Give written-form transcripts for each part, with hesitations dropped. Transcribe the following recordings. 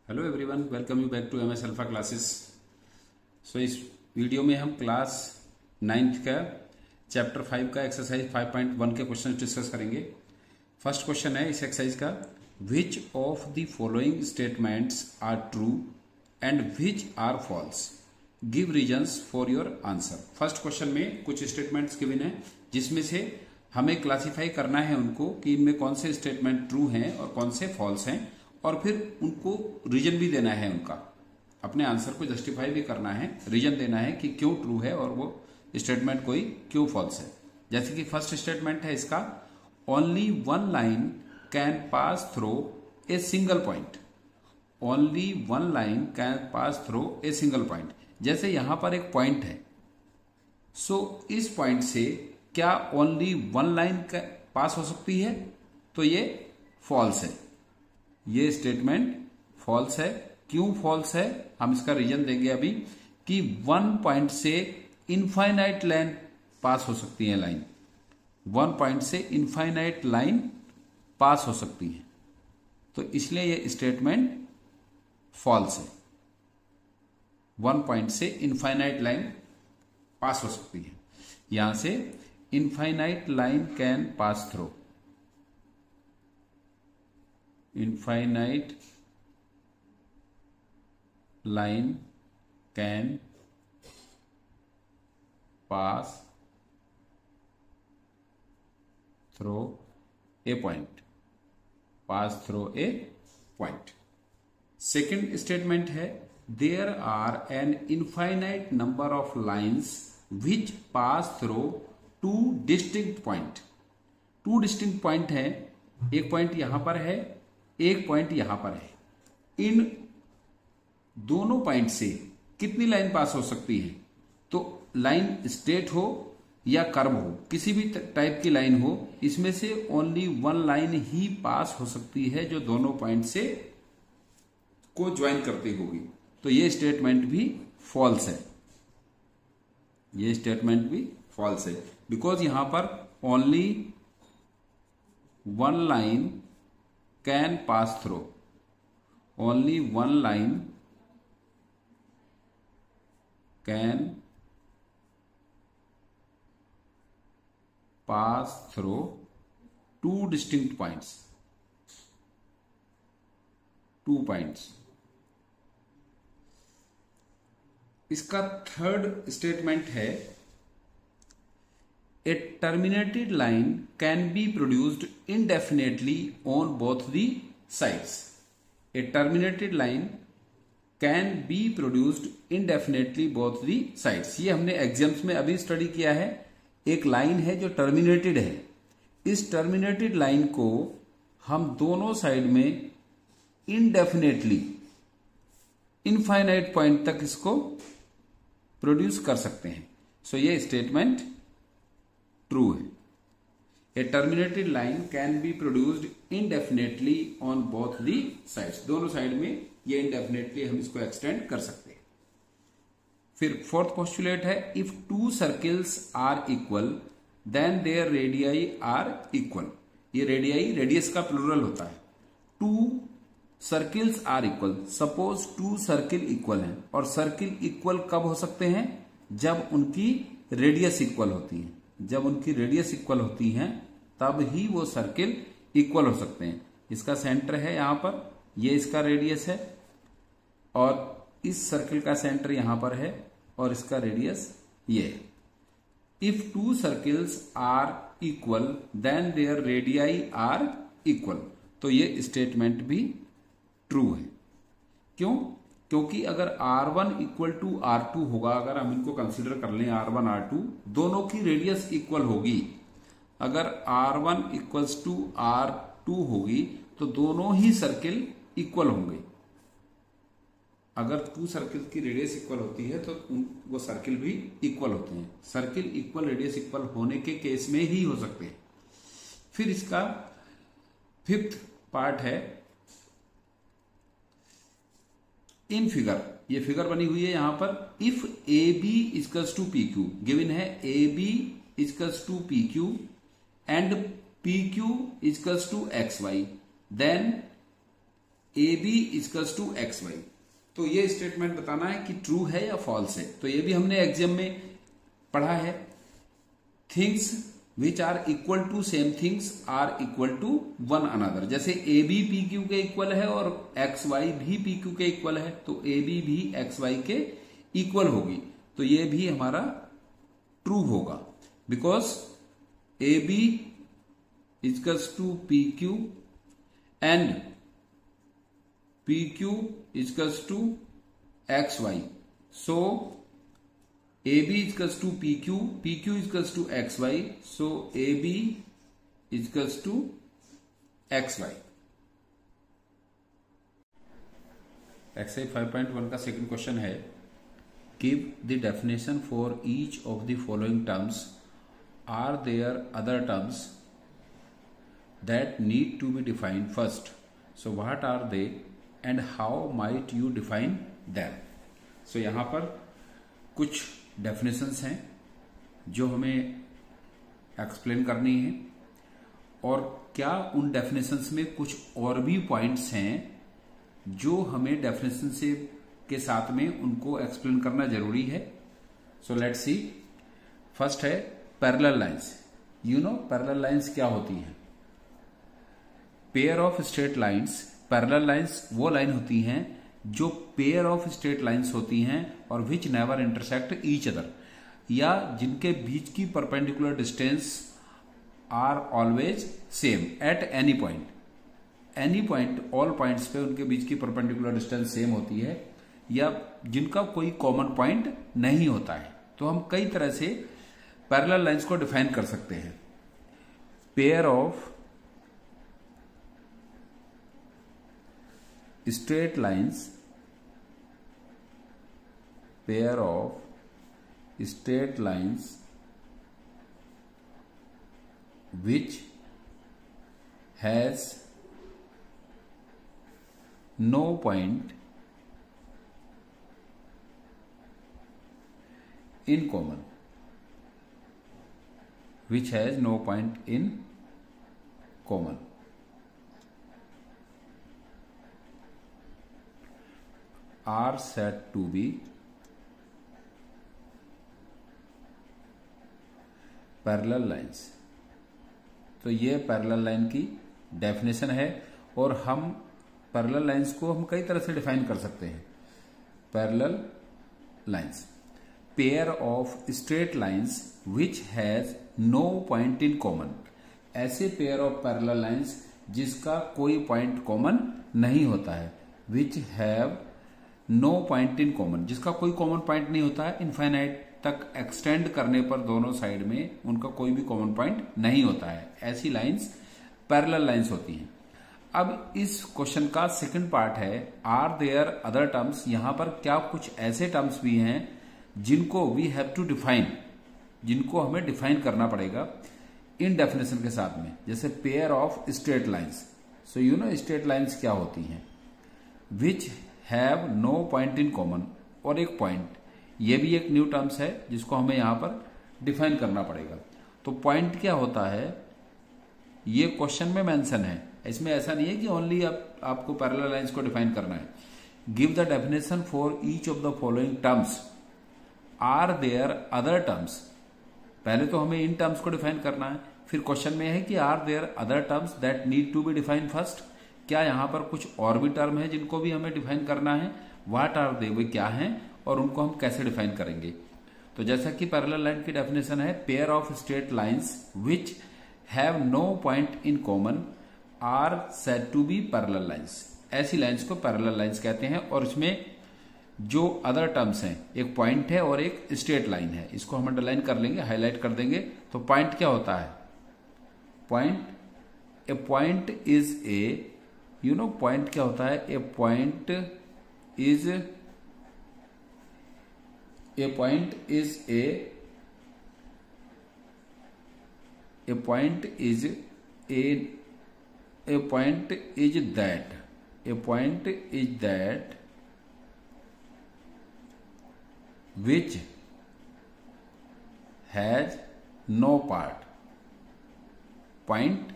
Hello everyone, welcome you back to MS alpha classes. So इस वीडियो में हम क्लास 9th का चैप्टर 5 का एक्सरसाइज 5.1 के क्वेश्चन डिस्कस करेंगे। फर्स्ट क्वेश्चन है इस एक्सरसाइज का, which of the following statements are true and which are false, give reasons for your answer. First question में कुछ स्टेटमेंट्स गिवन है जिसमें से हमें क्लासिफाई करना है उनको कि इनमें कौन से स्टेटमेंट ट्रू हैं और कौन से फॉल्स हैं, और फिर उनको रीजन भी देना है, उनका अपने आंसर को जस्टिफाई भी करना है, रीजन देना है कि क्यों ट्रू है और वो स्टेटमेंट कोई क्यों फॉल्स है। जैसे कि फर्स्ट स्टेटमेंट है इसका, only one line can pass through a single point. Only one line can pass through a single point. जैसे यहां पर एक पॉइंट है, सो इस पॉइंट से क्या ओनली वन लाइन पास हो सकती है? तो ये फॉल्स है, ये स्टेटमेंट फॉल्स है। क्यों फॉल्स है हम इसका रीजन देंगे अभी, कि वन पॉइंट से इनफाइनाइट लाइन पास हो सकती है। लाइन वन पॉइंट से इनफाइनाइट लाइन पास हो सकती है, तो इसलिए ये स्टेटमेंट फॉल्स है। वन पॉइंट से इनफाइनाइट लाइन पास हो सकती है। यहां से infinite line can pass through, infinite line can pass through a point, pass through a point। Second statement है, there are an infinite number of lines which pass through two distinct point। Two distinct point है, एक point यहां पर है, एक point यहां पर है। इन दोनों पॉइंट से कितनी लाइन पास हो सकती है? तो लाइन स्ट्रेट हो या कर्व हो, किसी भी टाइप की लाइन हो, इसमें से ओनली वन लाइन ही पास हो सकती है जो दोनों पॉइंट से को ज्वाइन करती होगी। तो ये स्टेटमेंट भी फॉल्स है, ये स्टेटमेंट भी फॉल्स है, बिकॉज यहां पर only one line can pass through, only one line can pass through two distinct points, two points। इसका थर्ड स्टेटमेंट है, a terminated line can be produced indefinitely on both the sides। A terminated line can be produced indefinitely both the sides। ये हमने exams में अभी study किया है। एक line है जो टर्मिनेटेड है, इस टर्मिनेटेड लाइन को हम दोनों साइड में इनडेफिनेटली इनफाइनाइट पॉइंट तक इसको प्रोड्यूस कर सकते हैं। सो ये स्टेटमेंट ट्रू है। A terminated line can be produced indefinitely on both the sides. दोनों साइड में ये इनडेफिनेटली हम इसको एक्सटेंड कर सकते हैं। फिर फोर्थ पोस्टुलेट है, if two circles are equal then their radii are equal. ये रेडियाई रेडियस का प्लूरल होता है। Two circles are equal, suppose two circle equal है, और सर्किल इक्वल कब हो सकते हैं? जब उनकी रेडियस इक्वल होती है। जब उनकी रेडियस इक्वल होती है तब ही वो सर्किल इक्वल हो सकते हैं। इसका सेंटर है यहां पर, ये इसका रेडियस है, और इस सर्किल का सेंटर यहां पर है, और इसका रेडियस ये है। If two circles are equal then their radii are equal. तो ये स्टेटमेंट भी ट्रू है। क्यों? क्योंकि अगर R1 इक्वल टू R2 होगा, अगर हम इनको कंसीडर कर लें R1 R2, दोनों की रेडियस इक्वल होगी। अगर R1 इक्वल्स टू R2 होगी तो दोनों ही सर्किल इक्वल होंगे। अगर टू सर्किल की रेडियस इक्वल होती है तो वो सर्किल भी इक्वल होते हैं। सर्किल इक्वल रेडियस इक्वल होने के केस में ही हो सकते हैं। फिर इसका फिफ्थ पार्ट है, इन फिगर, ये फिगर बनी हुई है यहां पर, if A B equals to P Q, given है A B equals to P Q and P Q equals to X Y, then A B equals to X Y. तो ये statement बताना है कि ट्रू है या फॉल्स है। तो ये भी हमने एग्जाम में पढ़ा है। Things which are equal to same things are equal to one another. जैसे ए बी पी क्यू के इक्वल है और एक्स वाई भी पी क्यू के इक्वल है, तो ए बी भी एक्स वाई के इक्वल होगी। तो ये भी हमारा ट्रू होगा, because A B equals to P Q and P Q equals to X Y. So A B equals to P Q equals to X Y, so A B equals to X Y. Exercise 5.1 का second question है, give the definition for each of the following terms, are there other terms that need to be defined first, so what are they and how might you define them. So यहां पर कुछ definitions हैं जो हमें explain करनी है, और क्या उन डेफिनेशंस में कुछ और भी पॉइंट्स हैं जो हमें डेफिनेशन से के साथ में उनको एक्सप्लेन करना जरूरी है। So let's see. फर्स्ट है parallel lines. You know parallel lines क्या होती हैं? Pair of straight lines. Parallel lines वो लाइन होती हैं जो पेयर ऑफ स्ट्रेट लाइंस होती हैं और which never intersect each other, या जिनके बीच की perpendicular distance are always same at any point. Any point, all points पे उनके बीच की परपेंडिकुलर डिस्टेंस सेम होती है, या जिनका कोई कॉमन पॉइंट नहीं होता है। तो हम कई तरह से पैरेलल लाइंस को डिफाइन कर सकते हैं। Pair of straight lines, pair of straight lines which has no point in common, which has no point in common, are said to be parallel lines. तो ये पैरेलल लाइन की definition है, और हम पैरेलल लाइंस को हम कई तरह से डिफाइन कर सकते हैं। Parallel lines, pair of straight lines which has no point in common. ऐसे पेयर ऑफ पैरेलल लाइंस जिसका कोई पॉइंट कॉमन नहीं होता है। Which have no point in common, जिसका कोई कॉमन पॉइंट नहीं होता है। इनफाइनाइट तक एक्सटेंड करने पर दोनों साइड में उनका कोई भी कॉमन पॉइंट नहीं होता है। ऐसी लाइंस पैरेलल लाइंस होती हैं। अब इस क्वेश्चन का सेकंड पार्ट है, आर देयर अदर टर्म्स। यहां पर क्या कुछ ऐसे टर्म्स भी हैं जिनको वी हैव टू डिफाइन, जिनको हमें डिफाइन करना पड़ेगा इन डेफिनेशन के साथ में। जैसे pair of straight lines. So you know straight lines क्या होती हैं? Which have no point in common, और एक पॉइंट, ये भी एक न्यू टर्म्स है जिसको हमें यहां पर डिफाइन करना पड़ेगा। तो पॉइंट क्या होता है ये क्वेश्चन में मेंशन है। इसमें ऐसा नहीं है कि ओनली आपको पैरेलल लाइंस को डिफाइन करना है। Give the definition for each of the following terms, are there other terms. पहले तो हमें इन टर्म्स को डिफाइन करना है, फिर क्वेश्चन में है कि are there other terms that need to be define first. क्या यहां पर कुछ और भी टर्म है जिनको भी हमें डिफाइन करना है? व्हाट आर दे, वे क्या हैं और उनको हम कैसे डिफाइन करेंगे? तो जैसा कि पैरेलल लाइन की डेफिनेशन है, pair of straight lines which have no point in common are said to be parallel lines. ऐसी लाइंस को पैरेलल लाइंस कहते हैं। और इसमें जो अदर टर्म्स हैं, एक पॉइंट है और एक स्ट्रेट लाइन है, इसको हम अंडरलाइन कर लेंगे, हाईलाइट कर देंगे। तो पॉइंट क्या होता है? Point, a point is a, you know point क्या होता है? A point is a point is a point is a point is that, a point is that which has no part. Point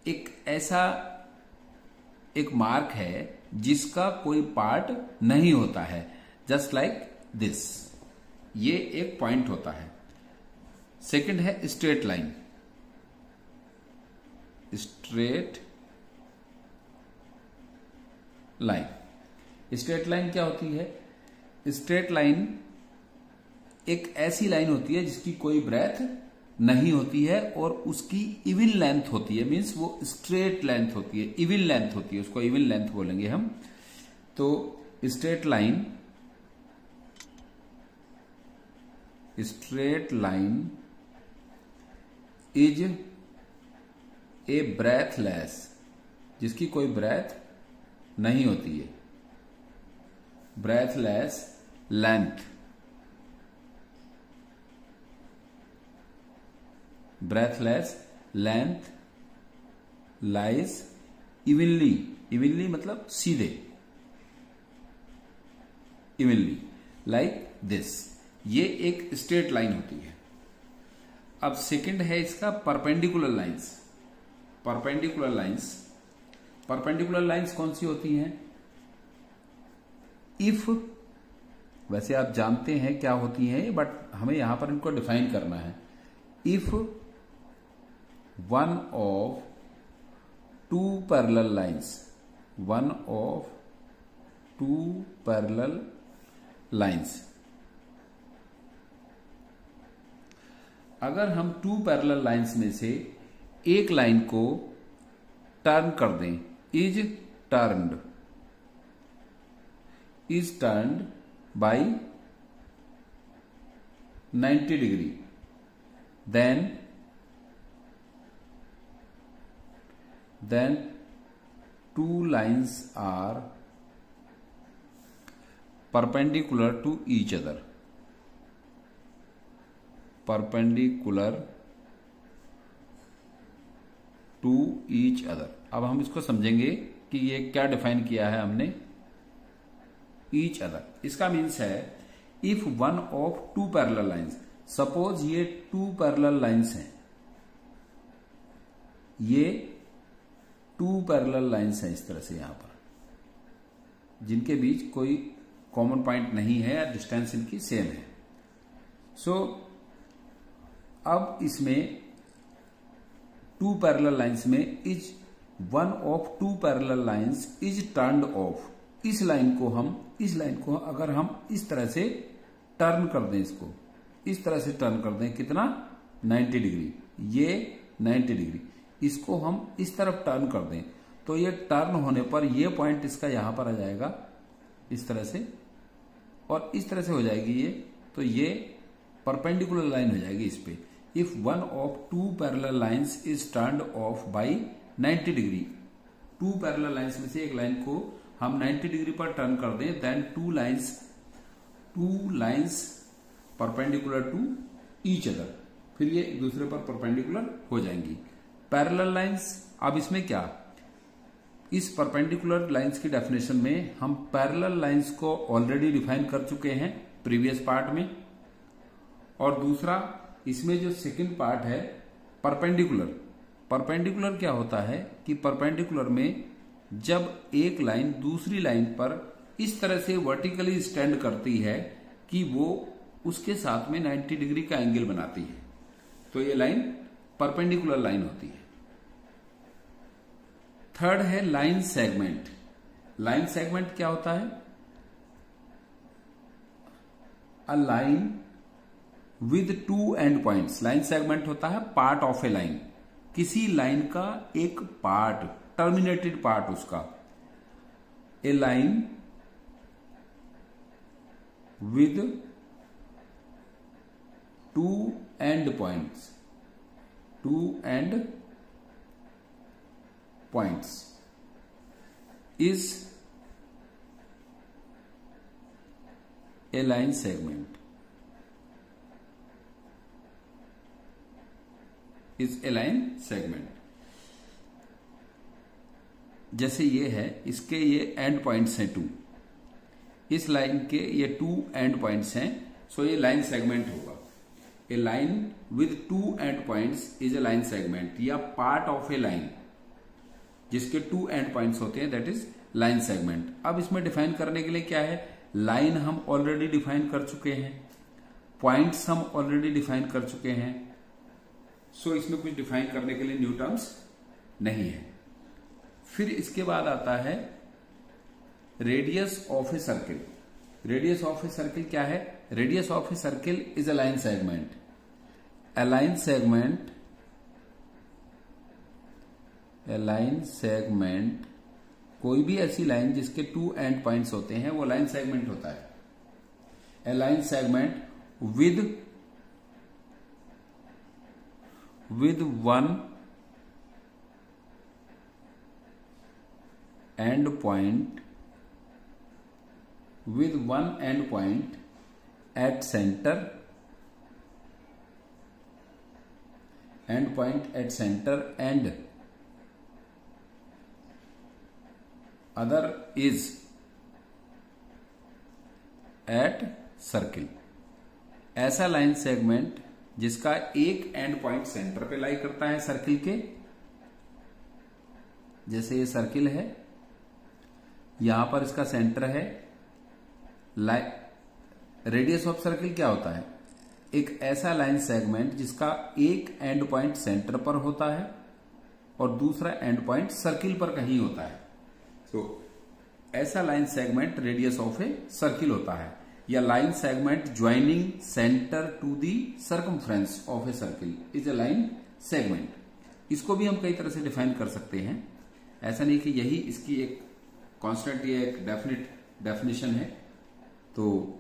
एक ऐसा एक mark है जिसका कोई part नहीं होता है, जस्ट लाइक दिस, ये एक पॉइंट होता है। सेकंड है straight line. Straight line, straight line क्या होती है? स्ट्रेट लाइन एक ऐसी लाइन होती है जिसकी कोई ब्रेथ नहीं होती है और उसकी इवन लेंथ होती है, मींस वो स्ट्रेट लेंथ होती है, इवन लेंथ होती है, उसको इवन लेंथ बोलेंगे हम। तो straight line is a breathless, जिसकी कोई ब्रेथ नहीं होती है, breathless length, breathless length lies evenly, evenly मतलब सीधे, इवनली लाइक दिस, ये एक स्ट्रेट लाइन होती है। अब सेकंड है इसका perpendicular lines. Perpendicular lines, perpendicular lines कौन सी होती हैं? इफ, वैसे आप जानते हैं क्या होती हैं, बट हमें यहां पर इनको डिफाइन करना है। If one of two parallel lines, one of two parallel lines, अगर हम टू पैरेलल लाइंस में से एक लाइन को टर्न कर दें, is turned by 90 degree, then two lines are perpendicular to each other, perpendicular to each other। अब हम इसको समझेंगे कि ये क्या डिफाइन किया है हमने, each other। इसका मीन्स है if one of two parallel lines, suppose ये टू पैरेलल लाइंस हैं, ये टू पैरेलल लाइंस हैं इस तरह से यहां पर, जिनके बीच कोई कॉमन पॉइंट नहीं है या डिस्टेंस इनकी सेम है। सो अब इसमें टू पैरेलल लाइंस में is one of two parallel lines is turned of, इस लाइन को अगर हम इस तरह से टर्न कर दें, इसको इस तरह से टर्न कर दें, कितना? 90 डिग्री, ये 90 डिग्री, इसको हम इस तरफ टर्न कर दें, तो ये टर्न होने पर ये पॉइंट इसका यहां पर आ जाएगा इस तरह से, और इस तरह से हो जाएगी ये, तो ये परपेंडिकुलर लाइन हो जाएगी इस पे। If one of two parallel lines is turned of by 90 degree, two parallel lines में से एक लाइन को हम 90 डिग्री पर टर्न कर दें, then two lines perpendicular to each other, फिर ये एक दूसरे पर परपेंडिकुलर हो जाएंगी। पैरेलल लाइंस, अब इसमें क्या, इस परपेंडिकुलर लाइंस की डेफिनेशन में हम पैरेलल लाइंस को ऑलरेडी डिफाइन कर चुके हैं प्रीवियस पार्ट में, और दूसरा इसमें जो सेकंड पार्ट है परपेंडिकुलर, परपेंडिकुलर क्या होता है कि परपेंडिकुलर में जब एक लाइन दूसरी लाइन पर इस तरह से वर्टिकली स्टैंड करती है कि वो उसके साथ में 90 डिग्री का एंगल बनाती है, तो ये लाइन परपेंडिकुलर लाइन होती है। थर्ड है लाइन सेगमेंट। लाइन सेगमेंट क्या होता है? A line with two end points, line segment होता है पार्ट ऑफ ए लाइन, किसी लाइन का एक पार्ट, टर्मिनेटेड पार्ट उसका। A line with two end points, two end points is a line segment, is a line segment. जैसे ये है, इसके ये एंड पॉइंट्स हैं टू, इस लाइन के ये टू एंड पॉइंट्स हैं, सो ये लाइन सेगमेंट होगा। A line with two end points is a line segment, या पार्ट ऑफ ए लाइन, जिसके 2 एंड पॉइंट्स होते हैं, दैट इज लाइन सेगमेंट। अब इसमें डिफाइन करने के लिए क्या है, लाइन हम ऑलरेडी डिफाइन कर चुके हैं, पॉइंट्स हम ऑलरेडी डिफाइन कर चुके हैं, सो इसमें कुछ डिफाइन करने के लिए न्यू टर्म्स नहीं है। फिर इसके बाद आता है radius of a circle. Radius of a circle क्या है, radius of a circle is a line segment. A line segment कोई भी ऐसी लाइन जिसके 2 एंड पॉइंट्स होते हैं वो लाइन सेगमेंट होता है। A line segment with one end point at center and other is at circle। ऐसा लाइन सेगमेंट जिसका एक एंड पॉइंट सेंटर पे लाई करता है सर्किल के, जैसे ये सर्किल है, यहां पर इसका सेंटर है। रेडियस ऑफ सर्किल क्या होता है, एक ऐसा लाइन सेगमेंट जिसका एक एंड पॉइंट सेंटर पर होता है और दूसरा एंड पॉइंट सर्किल पर कहीं होता है। तो ऐसा line segment radius of a circle होता है, या line segment joining centre to the circumference of a circle is a line segment. इसको भी हम कई तरह से डिफाइन कर सकते हैं, ऐसा नहीं कि यही इसकी एक कांस्टेंट या एक डेफिनेट डेफिनेशन है, तो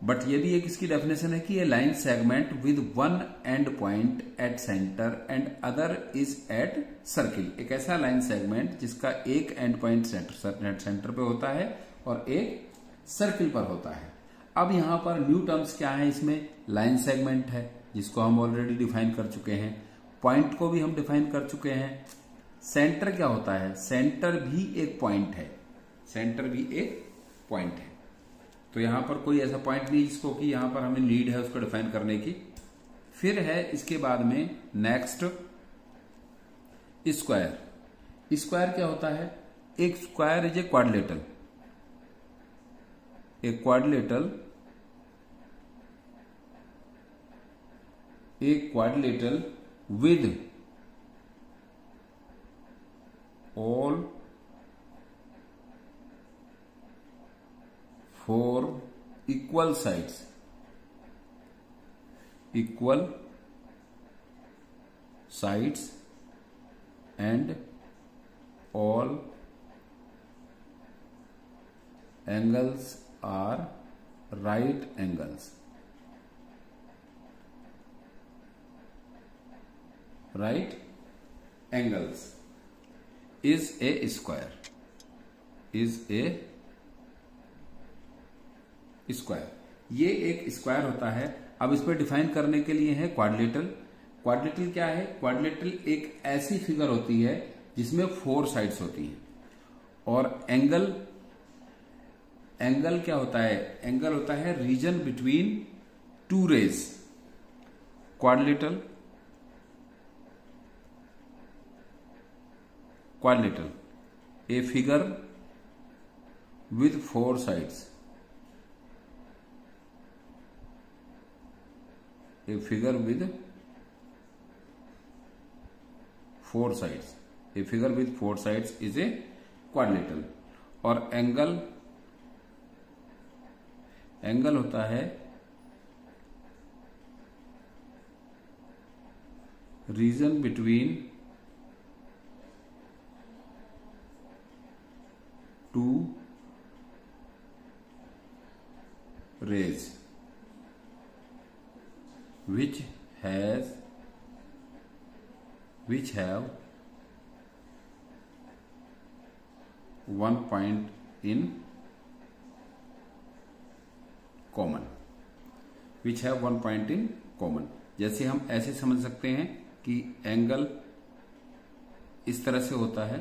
बट ये भी एक इसकी डेफिनेशन है कि ये line segment with one end point at centre and other is at circle. एक ऐसा लाइन सेगमेंट जिसका एक एंड पॉइंट सेंटर पे होता है और एक सर्किल पर होता है। अब यहां पर न्यू टर्म्स क्या है, इसमें लाइन सेगमेंट है जिसको हम ऑलरेडी डिफाइन कर चुके हैं, पॉइंट को भी हम डिफाइन कर चुके हैं। सेंटर क्या होता है, सेंटर भी एक पॉइंट है, सेंटर भी एक पॉइंट है। तो यहां पर कोई ऐसा पॉइंट नहीं जिसको कि यहां पर हमें नीड है उसको डिफाइन करने की। फिर है इसके बाद में नेक्स्ट स्क्वायर। स्क्वायर क्या होता है, एक स्क्वायर इज ए क्वाड्रिलेटरल। एक quadrilateral with all 4 equal sides and all angles are right angles। right angles is a square, square. ये एक स्क्वायर होता है। अब इस पर डिफाइन करने के लिए है क्वाड्रिलेटरल। क्वाड्रिलेटरल क्या है, क्वाड्रिलेटरल एक ऐसी फिगर होती है जिसमें 4 साइड्स होती हैं। और एंगल क्या होता है, एंगल होता है region between 2 rays. Quadrilateral a figure with 4 sides, a figure with 4 sides। a figure with 4 sides is a quadrilateral। और एंगल होता है region between 2 rays which have one point in common। जैसे हम ऐसे समझ सकते हैं कि एंगल इस तरह से होता है,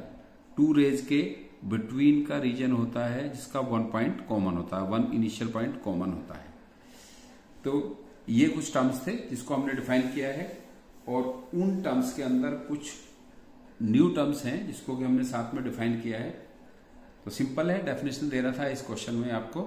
2 रेज के बिटवीन का रीजन होता है जिसका 1 पॉइंट कॉमन होता है, 1 इनिशियल पॉइंट कॉमन होता है। तो ये कुछ टर्म्स थे जिसको हमने डिफाइन किया है, और उन टर्म्स के अंदर कुछ न्यू टर्म्स हैं जिसको कि हमने साथ में डिफाइन किया है। तो सिंपल है, डेफिनेशन दे रहा था इस क्वेश्चन में आपको